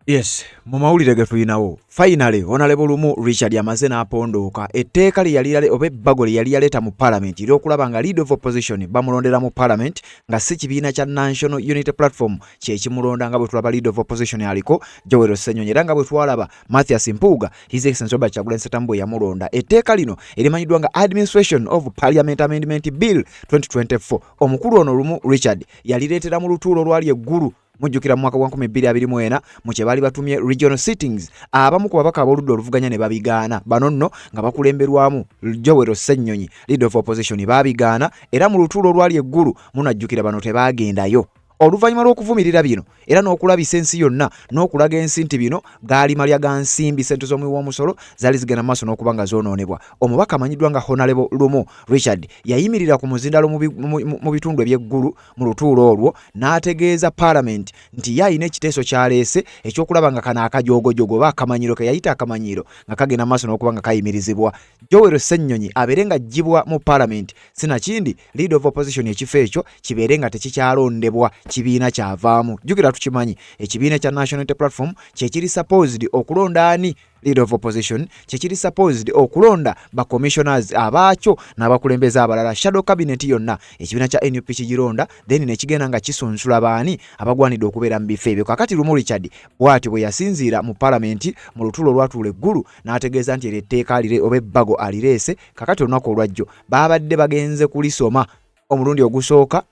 Yes, mu mawulire ge tulinawo. Finally, Honorable Lumu Richard yamaze n'apondooka. Etteeka lye yali oba ebbago lye yali yaleeta mu Parliament ery'okulaba nga Leader of Opposition bamulondera mu Parliament nga si kibiina kya National Unity Platform kye kimulonda nga bwe tulaba Leader of Opposition aliko Joel Ssenyonyi era nga bwe twalaba Mathias Mpuuga, His Excellency Robert Kyagulanyi Ssentamu bwe yamulonda. Etteeka lino erimanyiddwa nga Administration of Parliament Amendment Bill 2024. Omukulu ono Lumu Richard yalireetera mu lutuulo olwali eggulu mujjukira mu mwaka gwa 2024 mu kye baali batumye regional sittings. Abamu ku babaka ab'oludda oluvuganya ne babigaana, bano nno nga bakulemberwamu Joel Ssenyonyi, Leader of Opposition, babigaana era mu lutuulo olwali eggulu munajjukira bano tebaagendayo. Oluvannyuma lw'okuvumirira bino era n'okulabisa ensi yonna n'okulaga ensi nti bino gaali malya ga nsimbi, ssente z'omuwi w'omusolo zaali zigenda mu maaso n'okuba nga zoonoonebwa, omubaka amanyiddwa nga Honorable Lumu Richard yayimirira ku muzindalo mu bitundu eby'eggulu mu lutuulo olwo n'ategeeza Parliament nti ye alina ekiteeso kyaleese ekyokulaba nga kano akajoogojogo oba akamanyiro ke yayita akamanyiro nga kagenda mu maaso n'okuba nga kayimirizibwa. Joel Ssenyonyi abeere nga ajjibwa mu Parliament, sinakindi Leader of Opposition ekifo ekyo kibeere nga tekikyalondebwa kibiina kyavaamu. Jjukira tukimanyi ekibiina kya National Unity Platform kyekiri supposed okulonda ani Leader of Opposition, kyekiri supposed okulonda ba commissioners abaakyo n'abakulembeza abalala, shadow cabinet yonna ekibiina kya NUP kigironda, then nekigenda nga kisunsula baani abagwanidde okubeera mu bifo ebyo. Kakati Lumu Richard bw'atyo bwe yasinziira mu Parliament mu lutuulo olwatuula eggulu n'ategeeza nti etteeka alire oba ebbago alireese. Kakati olunaku olwajjo baabadde bagenze kulisoma omulundi ogusooka,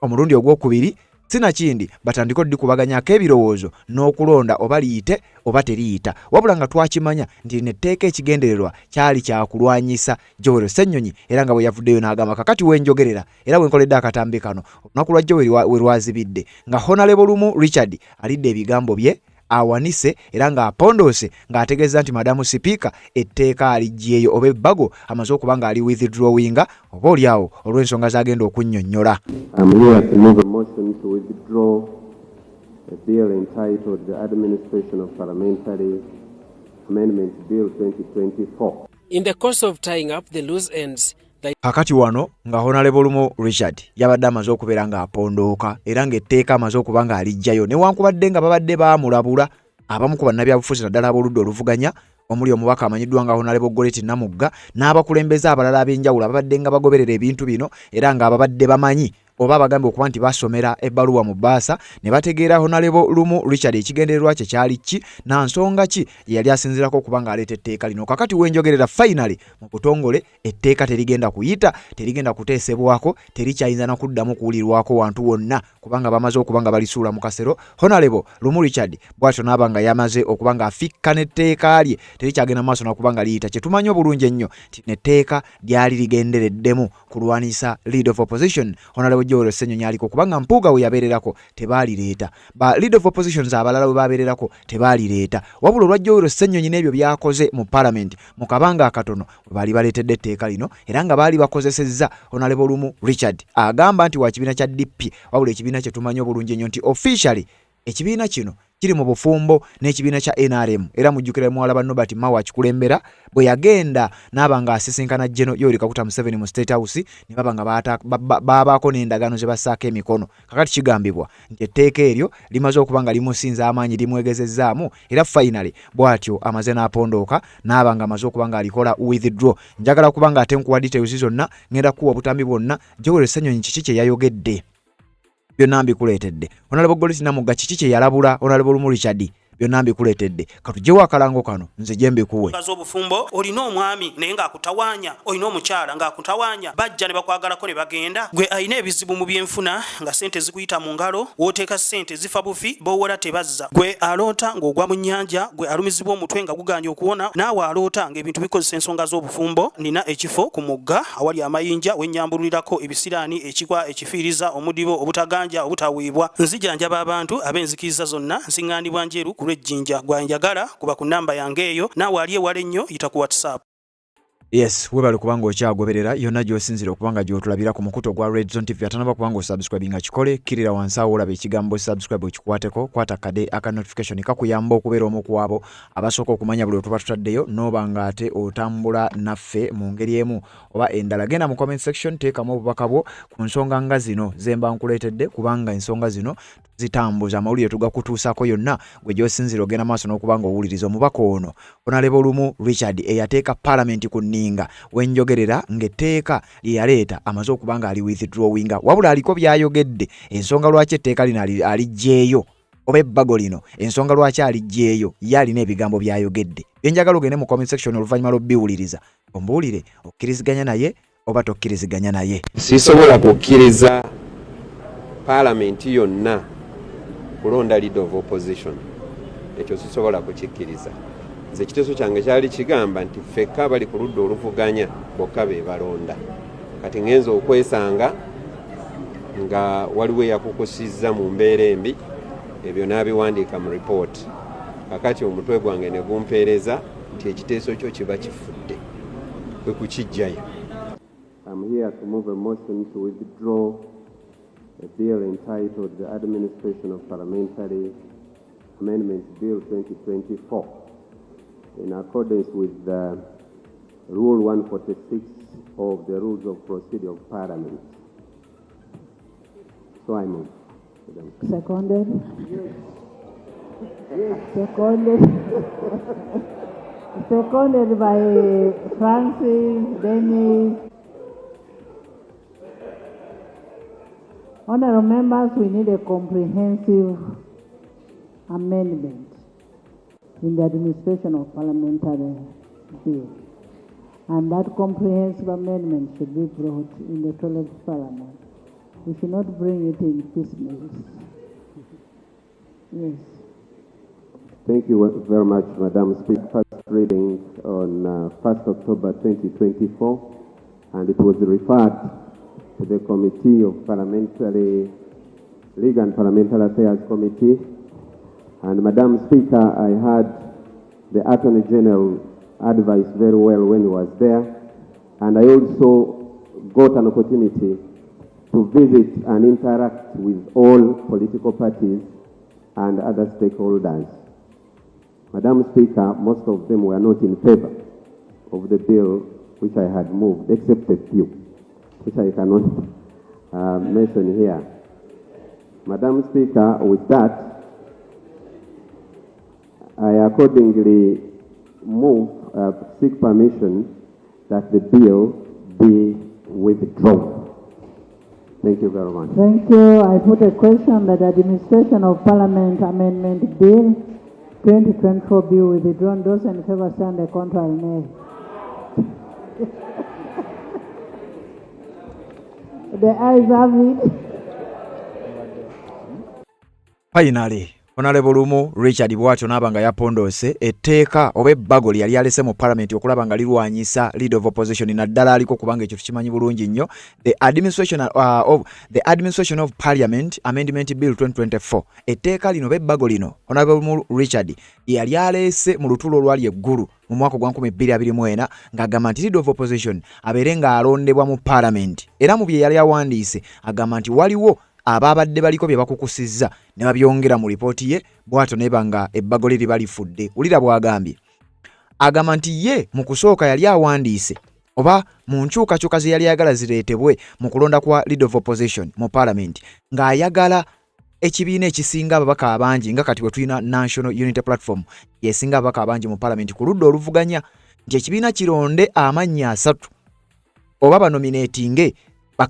omulundi ogwokubiri, sinakindi batandika oddikubaganyako ebirowoozo n'okulonda oba liyite oba teriyita, wabula nga twakimanya nti netteeka ekigendererwa kyali kyakulwanyisa Joel Ssenyonyi era nga bwe yavuddeyo n'agamba kakati wenjogerera era wenkoledde akatambi kano olunaku lwajjo we lwazibidde nga Honorable Lumu Richard alidde ebigambo bye awanise era nga apondoose ng'ategeeza nti Madamu Sipiika etteeka aligyeyo oba ebbago amaze okuba nga ali withdrawinga oba oliawo olw'ensonga z'agenda okunnyonnyola. I'm here to move a motion to withdraw a bill entitled the Administration of Parliamentary Amendment Bill 2024. In the course of tying up the loose ends, kakati wano nga Honorable Lumu Richard yabadde amaze okubeera nga apondooka era ng'etteeka amaze okuba nga alijjayo newankubadde nga babadde baamulabula abamu ku bannabyabufuzi naddala ab'oludda oluvuganya omuli omubaka amanyiddwa nga Honorable Goretti Namugga n'abakulembeze abalala ab'enjawulo ababadde nga bagoberera ebintu bino era nga ababadde bamanyi oba bagambe okuba nti basomera ebbaluwa mu bbaasa ne bategeera Honorable Lumu Richard ekigendererwa kye kyali ki na nsonga ki yali asinzirako okuba nga aleeta etteeka lino. Kakati wenjogerera finally mu butongole etteeka terigenda kuyita, terigenda kuteesebwako, terikyayinza na kuddamu kuwulirwako wantu wonna kubanga bamaze okuba nga balisuula mu kasero. Honorable Lumu Richard bw'atyo n'aba nga yamaze okuba nga afikka n'etteeka lye terikyagenda maaso n'okuba nga liyita. Kye tumanyi obulungi ennyo nti n'etteeka lyali ligendereddemu kulwanisa Leader of Opposition Honorable Joel Ssenyonyi aliko kubanga Mpuuga we yabeererako tebaalireeta, ba Leader of Oppositions abalala we babeererako tebaalireeta, wabula olwa Joel Ssenyonyi n'ebyo byakoze mu Parliament mu kabanga akatono we baali baleetedde etteeka lino era nga baali bakozesezza Honorable Lumu Richard agamba nti wa kibiina kya DP wabula ekibiina kye tumanyi obulungi ennyo nti officially ekibiina kino kiri mu bufumbo n'ekibiina kya NRM era mujjukira mwalaba Norbert Mao akikulembera bwe yagenda n'aba nga asisinkana General Yoweri Kaguta Museveni mu State House ne baba nga baabaako n'endagaano ze bassaako emikono. Kakati kigambibwa nti etteeka eryo limaze okuba nga limusinza amaanyi limwegezezzaamu era finally bw'atyo amaze n'apondooka n'aba nga amaze okuba nga alikola withdraw. Njagala kuba nga ate nkuwa details zonna ngenda kuwa obutambi bwonna Joel Ssenyonyi kiki kye yayogedde byonna mbikuleetedde. Honorable Goretti Namugga kiki kye yalabula Honorable Lumu Richard byonna mbikuleetedde. Katujjewo akalango kano nze gye mbikuwe. Obufumbo olina omwami naye ng'akutawaanya, olina omukyala ng'akutawaanya, bajja ne bakwagalako ne bagenda. Gwe alina ebizibu mu byenfuna nga ssente zikuyita mu ngalo, w'oteeka ssente zifa bufi b'owola tebazza. Gwe aloota ng'ogwa mu nnyanja, gwe alumizibwa omutwe nga guganja okuwona, naawe aloota ng'ebintu bikozesa ensonga z'obufumbo. Nina ekifo ku mugga awali amayinja we nnyambulirako ebisiraani, ekikwa, ekifiiriza, omudibo, obutaganja, obutaweebwa. Nzijanjaba abantu ab'enzikiriza zonna, nsiŋŋaanibwa njeru ku lw'ejjinja. Gwanjagala kuba ku namba yange eyo, naawe ali ewala ennyo yita ku WhatsApp. Yes, webale kubanga okyagoberera yonna gy'osinzira okubanga gy'otulabira ku mukuto gwa Red Zone TV atanaba kubanga osubscribinga kikole kirira wansi awo olaba ekigambo subscribe okikwateko kwata kade aka notification kakuyamba okubeera omu ku abo abasooka okumanya buli otuba tutaddeyo n'oba nga ate otambula naffe mu ngeri emu oba endala. Genda mu comment section teekamu obubaka bwo ku nsonga nga zino zemba nkuleetedde kubanga ensonga zino zitambuza amawulire tugakutuusako yonna gwe gy'osinzira ogenda maaso n'okubanga owuliriza omubaka ono Honorable Lumu Richard eyateeka parliament ku nninga wenjogerera ng'etteeka lye yaleeta amaze okubanga ali withdrawinga wabula aliko by'ayogedde ensonga lwaki etteeka lino alijjeeyo oba ebbago lino ensonga lwaki alijjeeyo ye alina ebigambo by'ayogedde byenjagala ogende mu comment section oluvannyuma lw'obbiwuliriza ombuulire okkiriziganya naye oba tokkiriziganya naye. Sisobola kukkiriza parliament yonna kulonda leader of opposition. Ekyo sisobola kukikkiriza. Nze ekiteeso kyange kyali kigamba nti ffekka bali ku ludda oluvuganya bokka be balonda. Kati ngenza okwesanga nga waliwo eyakukusizza mu mbeera embi ebyo n'abiwandiika mu report. Kakati omutwe gwange ne gumpeereza nti ekiteeso kyo kiba kifudde kwe kukijjayo. I'm here to move a motion to withdraw a bill entitled the Administration of Parliamentary Amendments Bill 2024 in accordance with Rule 146 of the Rules of Procedure of Parliament. So I move. Seconded. Seconded. Seconded by Francis Dennis. Honorable members, we need a comprehensive amendment in the administration of parliamentary bill. And that comprehensive amendment should be brought in the 12th parliament. We should not bring it in piecemeal. Yes. Thank you very much, Madam Speaker. First reading on 1st October 2024, and it was referred to the Committee of Parliamentary Legal and Parliamentary Affairs Committee. And Madam Speaker, I heard the Attorney General advise very well when he was there, and I also got an opportunity to visit and interact with all political parties and other stakeholders. Madam Speaker, most of them were not in favor of the bill which I had moved, except a few, which I cannot mention here. Madam Speaker, with that, I accordingly seek permission that the bill be withdrawn. Thank you very much. Thank you. I put a question that the Administration of Parliament Amendment Bill 2024 be withdrawn. Those in favor stand the contrary, nay. The ayes have it. Finally, Honorable Lumu Richard bwatyo n'abanga yapondoose etteeka oba ebbago lyali alese mu parliament okulaba nga lirwanyisa leader of opposition naddala aliko kubanga ekyo tukimanyi bulungi nnyo the administration of parliament amendment bill 2024 etteeka lino oba ebbago lino Honorable Lumu Richard yali alese mu lutulo olwali eggulu mu mwaka gwa 2024 ng'agamba nti leader of opposition abeere ng'alondebwa mu parliament era mu bye yali awandiise agamba nti waliwo ababadde baliko bye bakukusizza ne babyongera mu lipooti ye bwato nebanga ebbago liri balifudde ulira bwagambye agamba nti ye mu kusooka yali awandiise oba mu nkyukakyuka ze yali ayagala zireetebwe mu kulonda kwa leader of opposition mu parliament ng'ayagala ekibiina ekisinga ababaka abangi nga kati we tulina National Unity Platform yesinga ababaka abangi mu parliament ku ludda oluvuganya nti ekibiina kironde amannya 3 oba banominatinge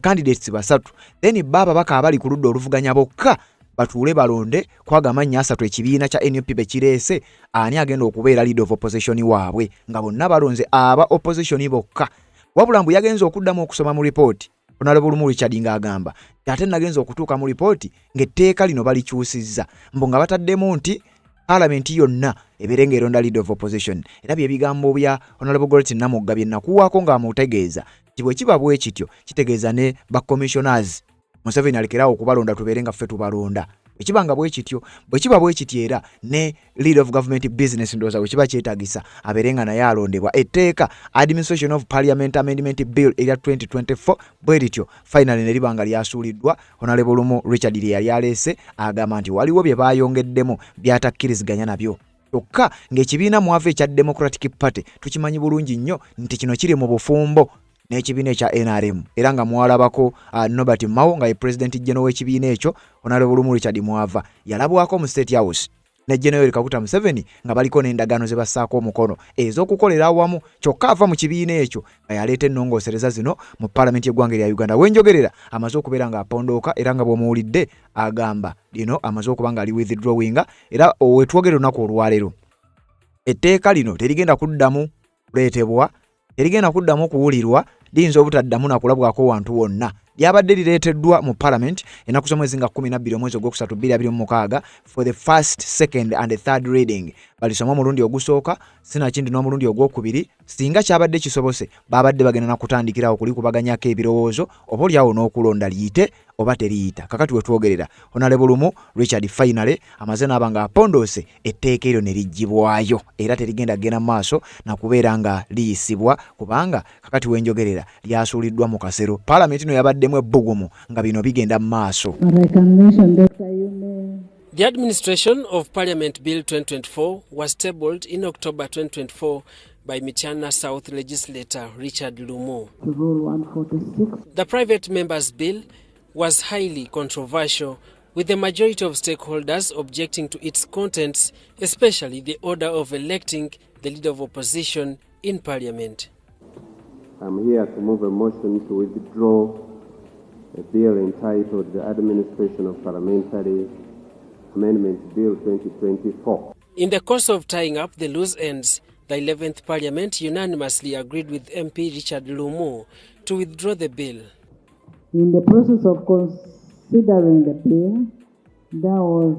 candidates basatu then baba baka abali ku ludda oluvuganya bokka batuule balonde kwagamba nnya 3 ekibiina kya NUP bekireese ani agenda okubeera leader of opposition waabwe nga bonna balonze aba opposition bokka wabula mbu yagenza okuddamu okusoma mu report Honorable Lumu Richard ng'agamba ate nagenza okutuuka mu report ng'etteeka lino balikyusizza mbu nga bataddemu nti parliament yonna ebeerenga eronda leader of opposition era bye bigambo bya Honorable Goreti Namugga bye nakuwaako ng'amutegeeza nti bwe kiba bwe kityo kitegeeza ne ba commissioners Museveni alekerawo okubalonda tubeerenga ffe tubalonda ekibanga bwe kityo bwe kiba bwe kityo ne lead of government business ndoza bwe kiba kyetagisa aberenga naye alondebwa. Etteeka Administration of Parliament Amendment Bill erya 2024 bwe lityo finally ne libanga lyasuuliddwa. Honorable Lumu Richard lye yali aleese agamba nti waliwo bye baayongeddemu byatakkiriziganya nabyo kyokka ng'ekibiina mwavu ekya Democratic Party tukimanyi bulungi nnyo nti kino kiri mu bufumbo n'ekibiina ekya NRM era nga mwalabako Norbert Mao nga ye president general w'ekibiina ekyo. Honorable Lumu Richard Mwava yalabwako mu State House ne General Kaguta Museveni nga baliko n'endagaano ze bassaako omukono ez'okukolera awamu kyokka ava mu kibiina ekyo nga yaleeta ennongoosereza zino mu Parliament y'eggwanga lya Uganda. Wenjogerera amaze okubeera nga apondooka era nga bw'omuwulidde agamba lino amaze okuba nga ali withdrawing era wetwogere olunaku olwaleero etteeka lino terigenda kuddamu kuleetebwa, terigenda kuddamu kuwulirwa, liyinza obutaddamu nakulabwako wantu wonna. Lyabadde lireeteddwa mu Parliament ennaku z'omwezi nga 12 omwezi ogwokusatu 2026 for the first, second and third reading. Balisoma omulundi ogusooka sinakindi n'omulundi ogwokubiri. Singa kyabadde kisobose babadde bagenda nakutandikirawo kulikubaganyako ebirowoozo oba olyawo n'okulonda liyite oba teriyita. Kakati wetwogerera Honorable Lumu Richard finally amaze n'aba nga apondoose etteeka eryo ne liggyibwayo era terigenda genda maaso na kubeera nga liyisibwa kubanga kakati wenjogerera lyasuuliddwa mu kasero. Parliament ino yabaddemu ebbugumu nga bino bigenda mu maaso. The administration of Parliament Bill 2024 was tabled in October 2024 by Mityana South legislator Richard Lumu. Rule 146. The private members' bill was highly controversial, with the majority of stakeholders objecting to its contents, especially the order of electing the leader of opposition in Parliament. I'm here to move a motion to withdraw a bill entitled the Administration of Parliamentary Amendment Bill 2024. In the course of tying up the loose ends, the 11th Parliament unanimously agreed with MP Richard Lumu to withdraw the bill. In the process of considering the bill, there was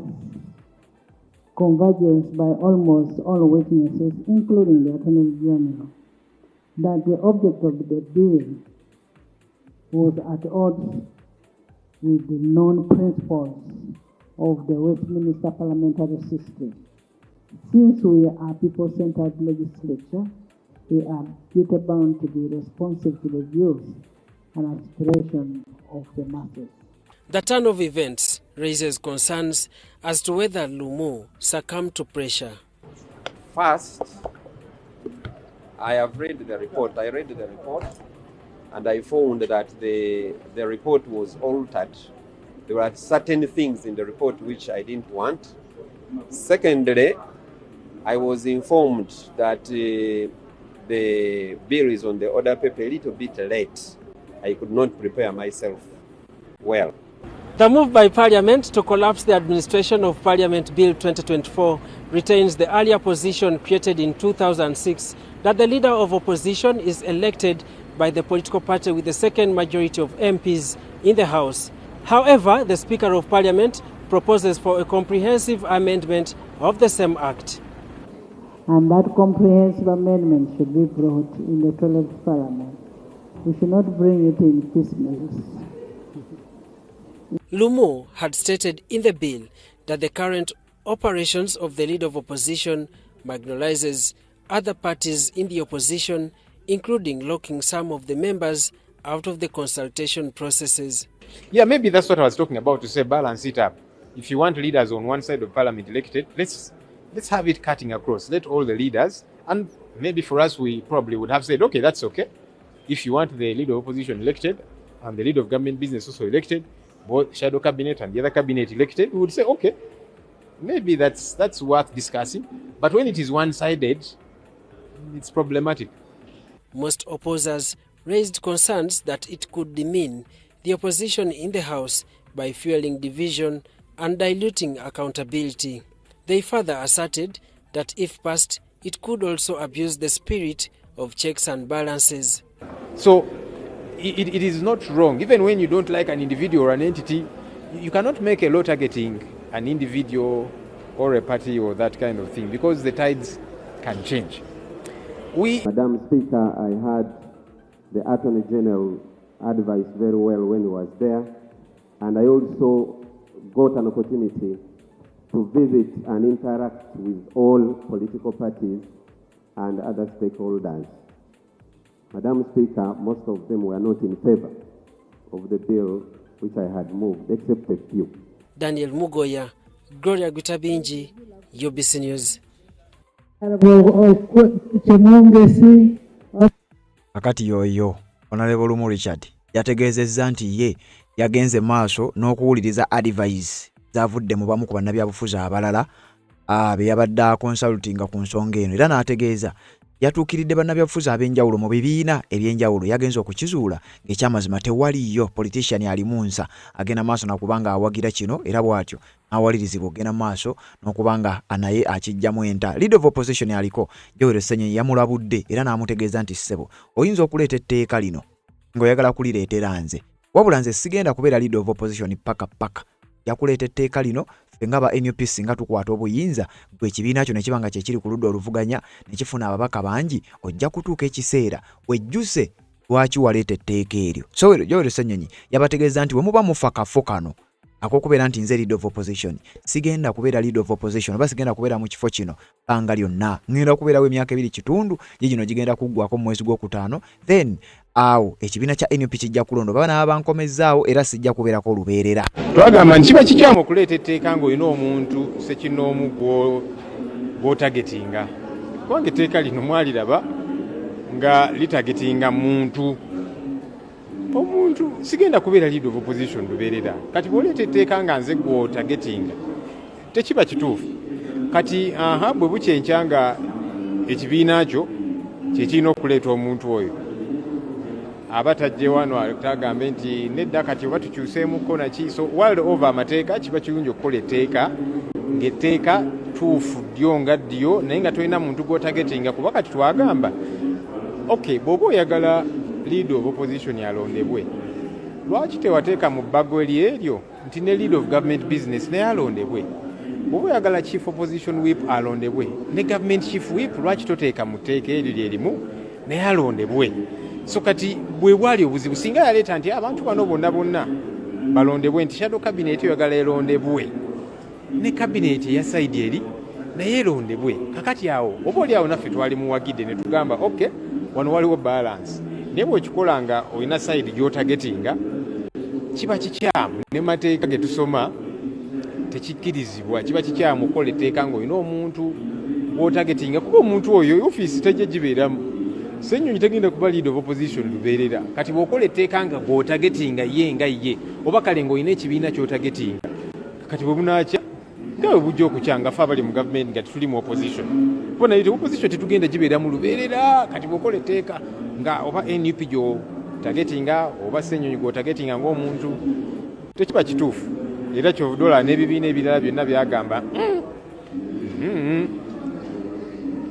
convergence by almost all witnesses, including the Attorney General, that the object of the bill was at odds with the known principles of the Westminster parliamentary system. Since we are people-centered legislature, we are duty-bound to be responsive to the views and aspirations of the masses. The turn of events raises concerns as to whether Lumu succumbed to pressure. First, I have read the report. I read the report and I found that the report was altered. There were certain things in the report which I didn't want. Secondly, I was informed that the bill is on the order paper a little bit late. I could not prepare myself well. The move by Parliament to collapse the administration of Parliament Bill 2024 retains the earlier position created in 2006 that the leader of opposition is elected by the political party with the second majority of MPs in the House. However, the Speaker of Parliament proposes for a comprehensive amendment of the same Act. And that comprehensive amendment should be brought in the 12th Parliament. We should not bring it in piecemeal. Lumu had stated in the bill that the current operations of the leader of opposition marginalizes other parties in the opposition, including locking some of the members out of the consultation processes. Yeah, maybe that's what I was talking about, to say balance it up. If you want leaders on one side of parliament elected, let's have it cutting across. Let all the leaders, and maybe for us, we probably would have said, okay, that's okay. If you want the leader of opposition elected and the leader of government business also elected, both shadow cabinet and the other cabinet elected, we would say, okay, maybe that's worth discussing. But when it is one-sided, it's problematic. Most opposers raised concerns that it could demean the opposition in the House by fueling division and diluting accountability. They further asserted that if passed, it could also abuse the spirit of checks and balances. So it is not wrong. Even when you don't like an individual or an entity, you cannot make a law targeting an individual or a party or that kind of thing, because the tides can change. Madam Speaker, I heard the Attorney General advise very well when he was there, and I also got an opportunity to visit and interact with all political parties and other stakeholders. Madam Speaker, most of them were not in favor of the bill which I had moved, except a few. Daniel Mugoya, Gloria Gutabinji, UBC News. Akati yoyo Honorable Lumu Richard yategeezezza nti ye yagenze maaso n'okuwuliriza advice zavudde mu bamu ku bannabyabufuzi abalala be yabadde consultinga ku nsonga eno, era n'ategeeza yatuukiridde bannabyabufuzi ab'enjawulo mu bibiina eby'enjawulo yagenza okukizuula ng'ekyamazima tewaliyo politician alimu nsa agenda maaso nakubanga awagira kino, era bw'atyo n'awalirizibwa ogenda maaso n'okubanga naye akijjamu enta. Leader of opposition aliko Joel Ssennyonyi yamulabudde era n'amutegeeza nti ssebo oyinza okuleeta etteeka lino ng'oyagala kulireetera nze, wabula nze sigenda kubeera leader of opposition paka yakuleeta etteeka lino ffe nga ba NUP singa tukwata obuyinza gwe ekibiina kyo ne kibanga kye kiri ku ludda oluvuganya ne kifuna ababaka bangi ojja kutuuka ekiseera wejjuse lwaki waleeta etteeka eryo. So Joel Ssennyonyi yabategeeza nti we muba mufa kafo kano ak'okubeera nti nze leader of opposition sigenda kubeera leader of opposition oba sigenda kubeera mu kifo kino bbanga lyonna, ngenda kubeerawo emyaka 2 kitundu gino gigenda kuggwako mu mwezi gw'okutaano, then awo ekibiina kya NUP kijja kulonda baba n'abankomezzaawo era sijja kubeerako olubeerera. Twagamba nti kiba kikyamu okuleeta etteeka ng'olina omuntu sekinoomu gw'otagetinga, kubanga etteeka lino mwaliraba nga litagetinga omuntu sigenda kubeera leader of opposition lubeerera. Kati bw'oleeta etteeka nga nze gw'otagetinga tekiba kituufu. Kati bwe bukyenkya nga ekibiina kyo kyekirina okuleeta omuntu oyo aba tajje wano atagambe nti nedda kati oba tukyuseemuko naki. So world over amateeka kiba kirungi okukola etteeka ng'etteeka tuufu ddyo nga ddyo naye nga tolina muntu gw'otagetinga, kuba kati twagamba okay bw'oba oyagala leader of opposition alondebwe lwaki tewateeka mu bbago eryo nti ne leader of government business naye alondebwe? Bw'oba oyagala chief opposition whip alondebwe ne government chief whip lwaki toteeka mu tteeka eryo lyerimu naye alondebwe? So kati bwe bwali obuzibu singa yaleeta nti abantu bano bonna balondebwe nti shadow cabinet oyagala erondebwe ne cabinet ya side eri naye erondebwe. Kakati awo oba oli awo naffe twali muwagidde ne tugamba okay wano waliwo balance, naye bw'okikola nga olina side gy'otagetinga kiba kikyamu ne mateeka ge tusoma tekikkirizibwa. Kiba kikyamu okukola etteeka ng'olina omuntu gw'otagetinga kuba omuntu oyo ofiisi tejja gibeeramu. Ssennyonyi tegenda kuba leader of opposition lubeerera. Kati bw'okola etteeka nga gw'otagetinga ye nga ye oba kale ng'olina ekibiina ky'otagetinga, kati bwe bunaakya nga bwe bujja okukyanga ffe abali mu gavumenti nga tituli mu opposition. Kuba naye opposition tetugenda gibeera mu lubeerera. Kati bw'okola etteeka nga oba NUP gy'otagetinga oba Ssennyonyi gw'otagetinga ng'omuntu tekiba kituufu. Era ky'odola n'ebibiina ebirala byonna byagamba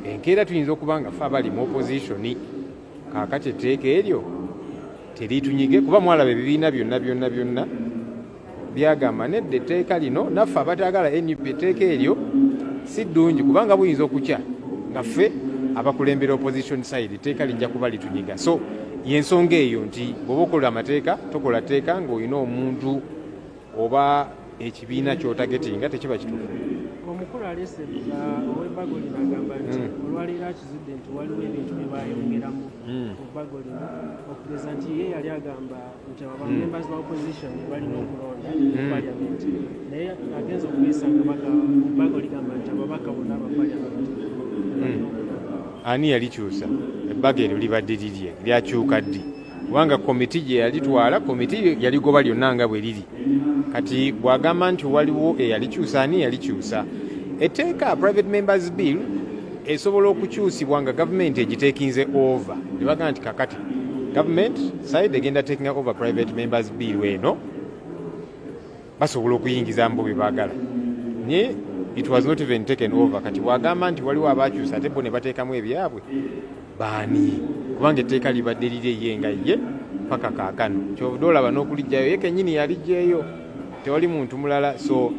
enkeera tuyinza okuba nga ffe abali mu opposition kaakati etteeka eryo teritunyige, kuba mwalaba ebibiina byonna byagamba nedda etteeka lino naffe abatagala NUP etteeka eryo si ddungi kubanga buyinza okukya nga ffe abakulembera opposition side etteeka lijja kuba litunyiga. So yensonga eyo nti bw'oba okola amateeka tokola tteeka ng'olina omuntu oba ekibiina ky'otagetinga tekiba kituufu. Omukulu alese ow'ebbago lino agamba nti olwaleero akizudde nti waliwo ebintu bye bayongeramu ku bbago lino okugeza nti ye yali agamba nti aba members ba opposition balina okulonda mu paliamenti naye agenza okuyisa nga bbago ligamba nti ababaka bonna aba paliamenti. Ani yalikyusa? Ebbago eryo libadde lirye lyakyuka ddi? Kubanga komiti gye yalitwala komiti yaligoba lyonna nga bwe liri. Kati bw'agamba nti waliwo eyalikyusa, ani yalikyusa? Etteeka private members bill esobola okukyusibwa nga gavumenti egiteekinze over. Ne bagamba nti kakati government side egenda taking over private members bill eno basobola okuyingiza mbo bye baagala. Naye it was not even taken over. Kati bw'agamba nti waliwo abaakyusa ate bo ne bateekamu ebyabwe baani? Kubanga etteeka libadde liri ye nga ye paka kaakano. Ky'ovudde olaba n'okulijjayo ye kennyini yalijjayo, tewali muntu mulala. So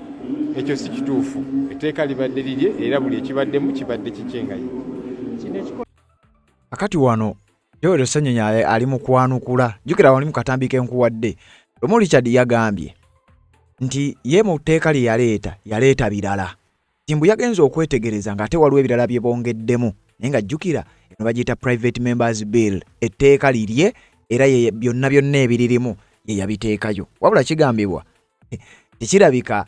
ekyo si kituufu. Etteeka libadde lirye era buli ekibaddemu kibadde kikyenga ye. Akati wano Joel Ssennyonyi ali mu kwanukula. Jjukira wali mu katambi k'enkuwadde. Lumu Richard yagambye nti ye mu tteeka lye yaleeta birala. Timbu yagenze okwetegereza ng'ate waliwo ebirala bye bongeddemu. Naye nga jjukira eno bagiyita Private Members Bill. Etteeka lirye era ye byonna ebiririmu ye yabiteekayo. Wabula kigambibwa tekirabika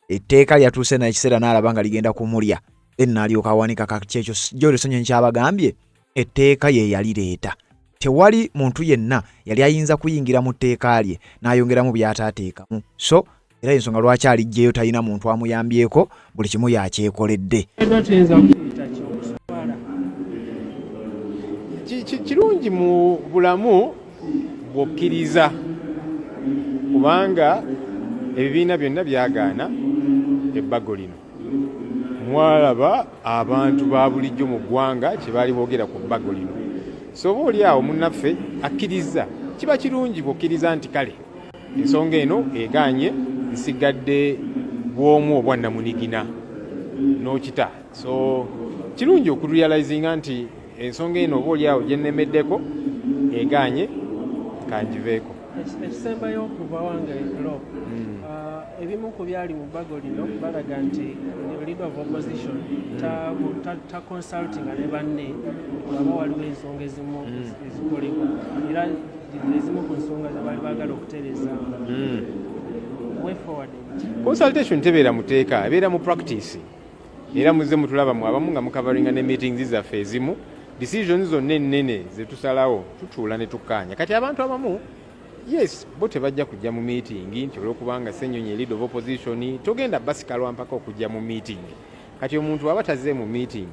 etteeka lyatuuse n'ekiseera n'alaba nga ligenda kumulya. Then n'alyoka awanika kakyekyo George Ssenyonyi kyabagambye etteeka ye yalireeta. Tewali muntu yenna yali ayinza kuyingira mu tteeka lye n'ayongeramu by'ataateekamu. So era ensonga lwaki alijjeyo talina muntu amuyambyeko, buli kimu yakyekoledde. Kirungi mu bulamu bw'okkiriza, kubanga ebibiina byonna byagaana ebbago lino. Mwalaba abantu ba bulijjo mu ggwanga kye baali boogera ku bbago lino. So oba oli awo munnaffe akkiriza, kiba kirungi bw'okkiriza nti kale ensonga eno egaanye, nsigadde bw'omu obwannamunigina n'okita. So kirungi okurealizinga nti ensonga eno oba oli awo gye nnemeddeko egaanye kangiveeko. Ekisembayo okuva wange lo ebimu ku byali mu bbago lino balaga nti leader of opposition ta consultinga ne banne waba waliwo ensonga ezimu ezikolebwa era ezimu ku nsonga ze bali baagala okutereeza. Way forward. Consultation tebeera mu teeka, ebeera mu practice. Era muzze mutulaba mu abamu nga mukavaringa ne meetings zaffe ezimu, decisions zonna ennene ze tusalawo tutuula ne tukkaanya. Kati abantu abamu yes, bo tebajja kujja mu meeting nti olwokubanga Ssenyonyi leader of opposition togenda basikalwa mpaka okujja mu meeting. Kati omuntu aba tazze mu meeting,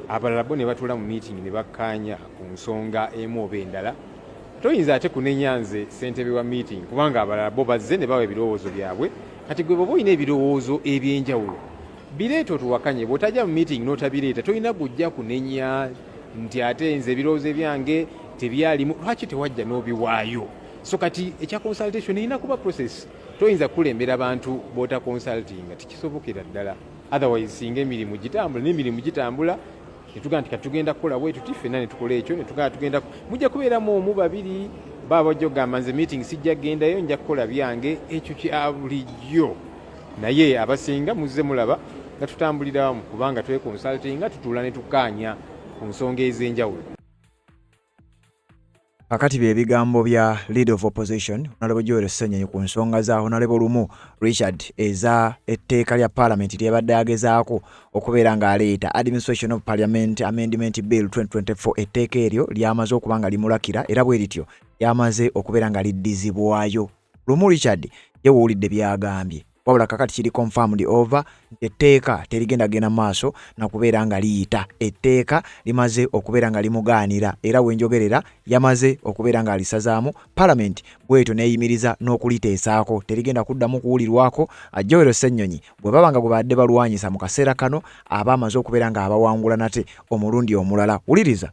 abalala bo ne batula mu meeting ne bakkaanya ku nsonga emu oba endala, toyinza ate kunenya nze ssentebe wa meeting kubanga abalala bo bazze ne bawa ebirowoozo byabwe. Kati gwe bw'oba olina ebirowoozo eby'enjawulo bireeta otuwakanye, bw'otajja mu meeting n'otabireeta toyina kujja kunenya nti ate nze ebirowoozo ebyange tebyalimu, lwaki tewajja n'obiwaayo. So kati ekya consultation erina kuba process. Toyinza kulembera abantu bota consulting tikisobokera ddala. Otherwise singa emirimu gitambula n'emirimu gitambula netuga nti katugenda kukola bwe tuti ffenna ne tukola ekyo ne tugenda mujja kubeeramu omu babiri baba jogamba nze meeting sijja gendayo nja kukola byange, ekyo kya bulijjo. Naye abasinga muzze mulaba nga tutambulira wamu kubanga twe consulting tutuula ne tukkaanya ku nsonga ez'enjawulo. Kakati bye bigambo bya leader of opposition Honorable George Ssenyonyi ku nsonga za Honorable Lumu Richard eza etteeka lya parliament lyebadde agezaako okubeera ng'aleeta Administration of Parliament Amendment Bill 2024. Etteeka eryo lyamaze okuba nga limulakira era bwe lityo lyamaze okubeera nga liddizibwayo. Lumu Richard yewuulidde byagambye, wabula kakati kiri confirmed over etteeka terigenda gena maaso na kubeera nga liyita. Etteeka limaze okubeera nga limugaanira era wenjogerera yamaze okubeera nga alisazaamu parliament bweto neeyimiriza n'okuliteesaako terigenda kuddamu kuwulirwako. George Ssenyonyi bwe baba nga gwe badde balwanyisa mu kaseera kano aba amaze okubeera nga abawangula nate omulundi omulala. Wuliriza,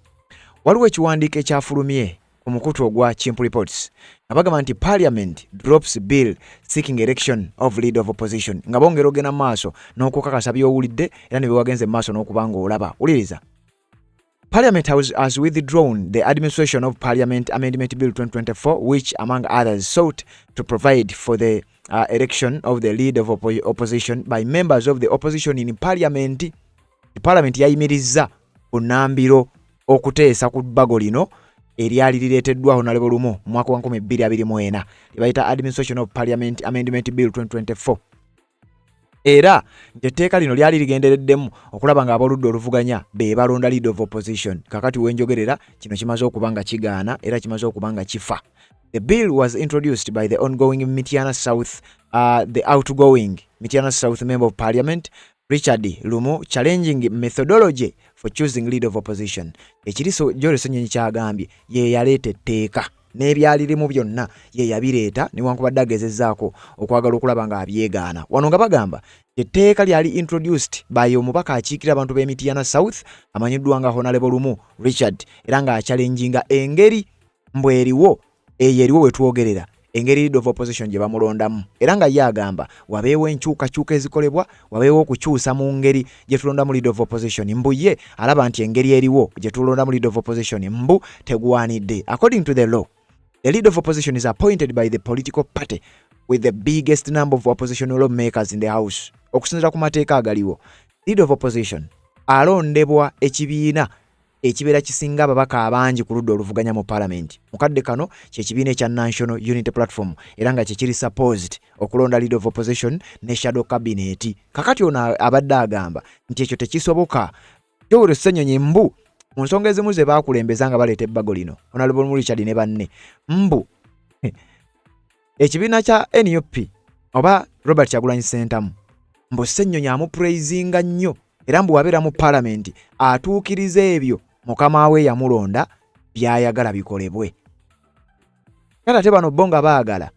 waliwo ekiwandiiko ekyafulumye ku mukutu ogwa Chimpu Reports abagamba nti Parliament drops bill seeking election of leader of opposition, nga bongera ogenda maaso n'okukakasa by'owulidde era ne byewagenze maaso n'okubanga olaba. Wuliriza, Parliament has withdrawn the Administration of Parliament Amendment Bill 2024, which among others sought to provide for the election of the leader of opposition by members of the opposition in Parliament. Parliament yayimirizza bunambiro okuteesa ku bbago lino eryali lireeteddwa Honorable Lumu mu mwaka wa 2024 libayita Administration of Parliament Amendment Bill 2024. Era etteeka lino lyali ligendereddemu okulaba nga abaludde oluvuganya be balonda leader of opposition. Kakati wenjogerera kino kimaze okuba nga kigaana era kimaze okuba nga kifa. The bill was introduced by the outgoing Mityana South Member of Parliament Richard Lumu, challenging methodology for choosing leader of opposition. Ekiriso George Ssenyonyi kyagambye ye yaleeta etteeka n'ebyalirimu byonna ye yabireeta newankubadde agezezzaako okwagala okulaba nga abyegaana. Wano nga bagamba etteeka lyali introduced by omubaka akiikira abantu b'e Mityana South amanyiddwa nga Honorable Lumu Richard era nga achallenginga engeri mbweriwo eyeriwo wetwogerera engeri leader of opposition gye bamulondamu era nga ye agamba wabeewo enkyukakyuka ezikolebwa, wabeewo okukyusa mu ngeri gye tulondamu leader of opposition. Mbu ye alaba nti engeri eriwo gye tulondamu leader of opposition mbu tegwanidde. According to the law, the leader of opposition is appointed by the political party with the biggest number of opposition lawmakers in the house. Okusinzira ku mateeka agaliwo, leader of opposition alondebwa ekibiina ekibeera kisinga ababaka abangi ku ludda oluvuganya mu parliament. Mukadde kano kyekibiina ekya National Unity Platform era nga kyekiri supposed okulonda leader of opposition ne shadow cabinet. Kakati ono abadde agamba nti ekyo tekisoboka. Yoweri Ssenyonyi mbu mu nsonga ezimu ze baakulembeza nga baleeta ebbago lino, Honorable Richard ne banne mbu ekibiina kya NUP oba Robert Kyagulanyi Ssentamu mbu Ssenyonyi amupraisinga nnyo era mbu wabeera mu parliament atuukiriza ebyo mukama we yamulonda byayagala bikolebwe. Kata te bano bonga baagala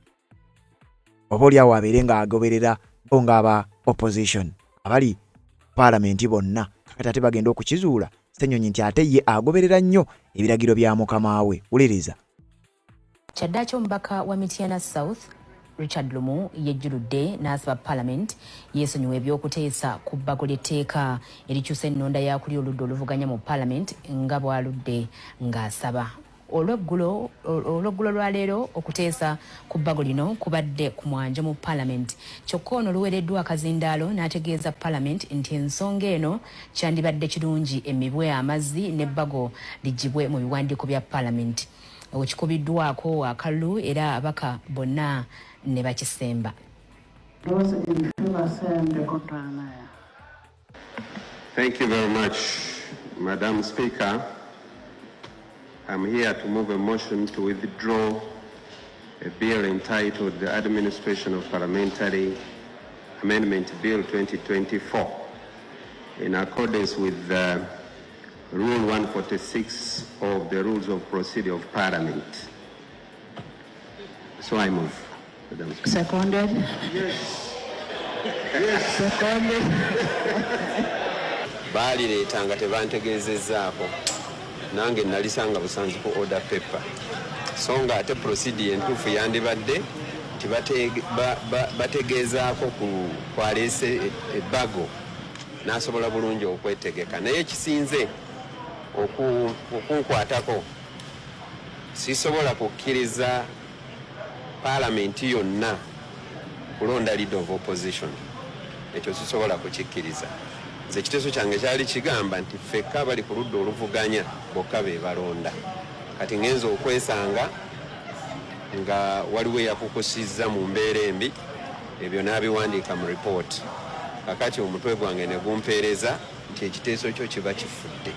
oba oliawo abeere nga agoberera bonga aba opposition abali parliament bonna, kakati ate bagenda okukizuula Ssenyonyi nti ate ye agoberera nnyo ebiragiro bya mukama we. Uliriza. Kyaddaaki omubaka wa Mityana South Richard Lumu yejjuludde n'asaba Parliament yeesonyiwa ebyokuteesa ku bbago ly'etteeka erikyusa ennonda yakuli oludda oluvuganya mu Parliament nga bw'aludde ng'asaba. Olweggulo lwa leero okuteesa ku bbago lino kubadde ku mwanja mu Parliament. Kyokka ono luwereddwa akazindaalo n'ategeeza Parliament nti ensonga eno kyandibadde kirungi emibwe amazzi n'ebbago ligibwe mu biwandiiko bya Parliament. Okikubiddwako akalulu era abaka bonna ne bakisemba. Thank you very much, Madam Speaker. I'm here to move a motion to withdraw a bill entitled the Administration of Parliamentary Amendment Bill 2024 in accordance with Rule 146 of the Rules of Procedure of Parliament. So I move. Seconded. Yes. Seconded. Baalireetanga tebantegeezezzaako nange nalisanga busanzi ku order paper so nga ate procedure entuufu yandibadde nti bategeezaako kwaleese ebbago n'asobola bulungi okwetegeka, naye ekisinze okunkwatako sisobola kukkiriza Parliament yonna kulonda leader of opposition. Ekyo sisobola kukikkiriza. Nze ekiteeso kyange kyali kigamba nti ffekka bali ku ludda oluvuganya bokka be balonda. Kati ngenza okwesanga nga waliwo eyakukusizza mu mbeera embi, ebyo n'abiwandiika mu report. Kakati omutwe gwange ne gumpeereza nti ekiteeso kyo kiba kifudde.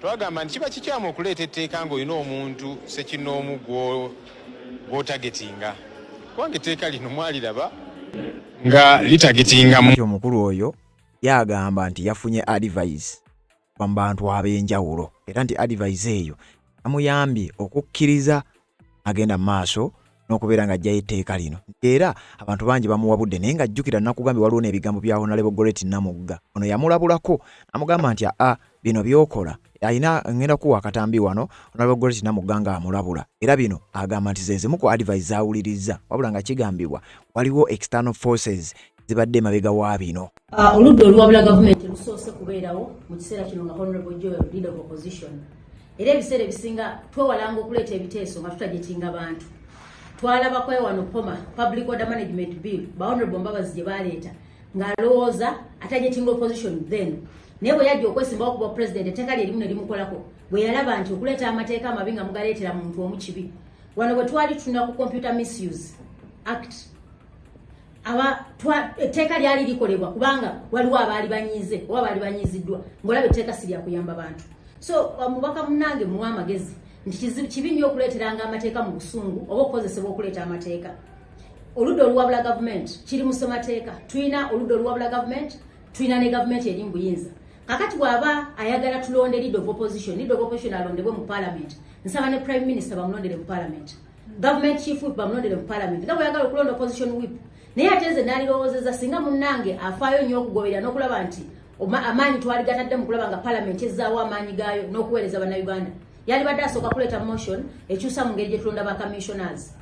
Twagamba nti kiba kikyamu okuleeta etteeka ng'olina omuntu ssekinnoomu gw'otagetinga. Kubanga etteeka lino mwaliraba nga litagetingamu. Omukulu oyo yagamba nti yafunye advice kwa bantu ab'enjawulo era nti advice eyo amuyambye okukkiriza agenda maaso n'okubeera nga ajjayo etteeka lino. Era abantu bangi bamuwabudde naye nga ajjukira nakugambye waliwo n'ebigambo bya Honorable Goretti Namugga. Ono yamulabulako amugamba nti bino byokola ayina ngenda kuwa akatambi wano Honorable Goretti Namugga nga amulabula. Era bino agamba nti zezimu ku advice zaawuliriza wabula nga kigambibwa waliwo external forces zibadde mabega wa bino. Oludda olwabula gavumenti lusoose kubeerawo mu kiseera kino nga Honorable Joel leader of opposition. Era ebiseera ebisinga twewalanga okuleeta ebiteeso nga tutagetinga bantu. Twalaba kwe wano Poma Public Order Management Bill ba Honorable Mbabazi gye baleeta ng'alowooza atagetinga opposition then. Naye bwe yajja okwesimbawo kuba president etteeka lye limu ne limukolako bwe yalaba nti okuleeta amateeka amabi nga mugaleetera muntu omu kibi. Wano bwe twali tuna ku Computer Misuse Act etteeka lyali likolebwa kubanga waliwo abaali banyiize oba baali banyiiziddwa ng'olaba etteeka si lya kuyamba bantu. So mubaka munnange muwa amagezi nti kibi nnyo okuleeteranga amateeka mu busungu oba okukozesebwa okuleeta amateeka. Oludda oluwabula gavumenti kiri mu ssemateeka. Tulina oludda oluwabula gavumenti, tulina ne gavumenti eri mu buyinza. Kakati bw'aba ayagala tulonde leader of opposition alondebwe mu parliament. Nsaba ne prime minister bamulondere mu parliament. Government chief whip bamulondere mu parliament. Nga bw'ayagala okulonda opposition whip. Naye ate nze nalirowoozezza singa munnange afaayo nnyo okugoberera n'okulaba nti amaanyi twali gatadde mu kulaba nga parliament ezzaawo amaanyi gaayo n'okuweereza bannayuganda. Yalibadde asooka kuleeta motion ekyusa mu ngeri gye tulonda ba commissioners.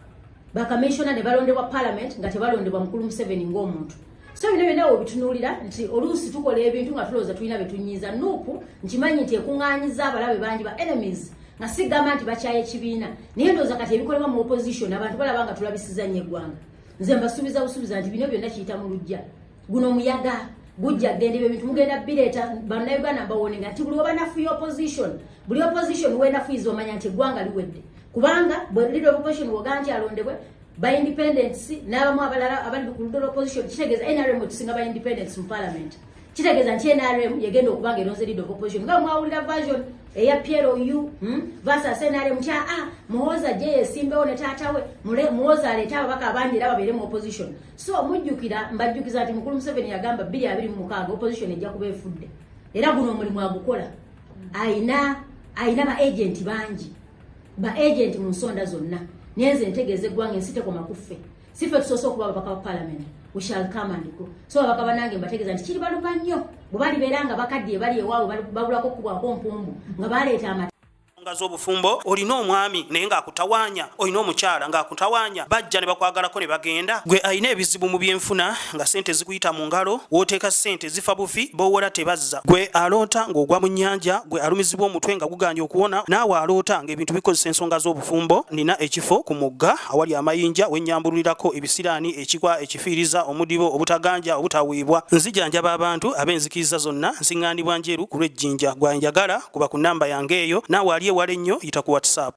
Ba commissioner ne balondebwa parliament nga tebalondebwa mukulu Museveni ng'omuntu. So bino byonna obitunuulira nti oluusi tukola ebintu nga tulowooza tulina be tunyiiza. Nuupu nkimanyi nti ekuŋŋaanyiza abalabe bangi ba enemies nga sigamba nti bakyaye ekibiina. Naye ndowooza kati ebikolebwa mu opposition abantu balaba nga tulabisiza nnyo eggwanga. nze mbasuubiza busuubiza nti bino byonna kiyita mu lujja guno omuyaga gujja genda ebyo bintu mugenda bireeta bannayuganda mbawonenga nti buli wabanafuya opposition buli opposition wenafuyiza omanya nti eggwanga liwedde kubanga bwe leader of opposition woga nti alondebwe by independence n'abamu abalala abali ku leader of opposition kitegeeza NRM kisinga by independence mu parliament kitegeeza nti NRM yegenda okubanga eronze leader of opposition nga mwawulira version eya PLU versus NRM kya Muhooza je yesimbewo ne taatawe Muhooza aleta ababaka abangi era babeere mu opposition so mujjukira mbajjukiza nti mukulu Museveni yagamba 2026 opposition ejja kuba efudde era guno omulimu agukola aina ba agent bangi ba agent mu nsonda zonna nyenze ntegeeze eggwanga ensiteko makuffe sife tusoose okuba ababaka ba parliament we shall come and go so ababaka banange mbategeeza nti kiri baluma nnyo bwe balibeera nga bakaddiye bali ewaabwe babulako kubwako mpumbu nga baleeta ngazo obufumbo olina omwami naye ng'akutawanya olina omukyala ng'akutawanya bajja ne bakwagalako ne bagenda gwe alina ebizibu mu byenfuna nga sente zikuyita mu ngalo wooteeka sente zifa bufi bowola tebazza gwe aloota ng'ogwa mu nnyanja gwe alumizibwa omutwe nga guganja okuwona naawe aloota ng'ebintu bikozesa ensonga z'obufumbo nina ekifo ku mugga awali amayinja wennyambululirako ebisiraani ekikwa ekifiiriza omudibo obutaganja obutawiibwa nzijanjaba abantu ab'enzikiriza zonna nsiŋŋaanibwa njeru ku lw'ejjinja gwanjagala kuba ku nnamba yange eyo naawe ali ewala ennyo yita ku WhatsApp